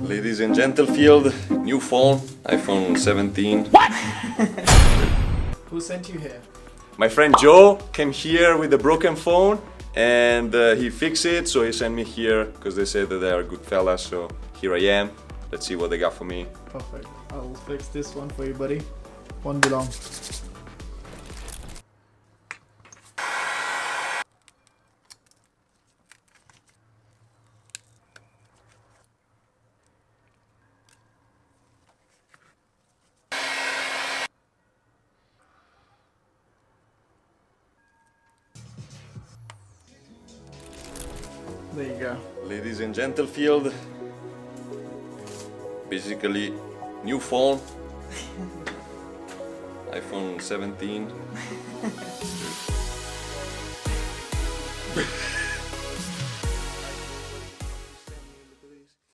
Ladies and gentlemen, new phone, iPhone 17. Who sent you here? My friend Joe came here with a broken phone and he fixed it, so he sent me here because they said that they are good fellas, so here I am. Let's see what they got for me. Perfect. I'll fix this one for you, buddy. Won't be long. There you go. Ladies and gentlemen, basically new phone, iPhone 17.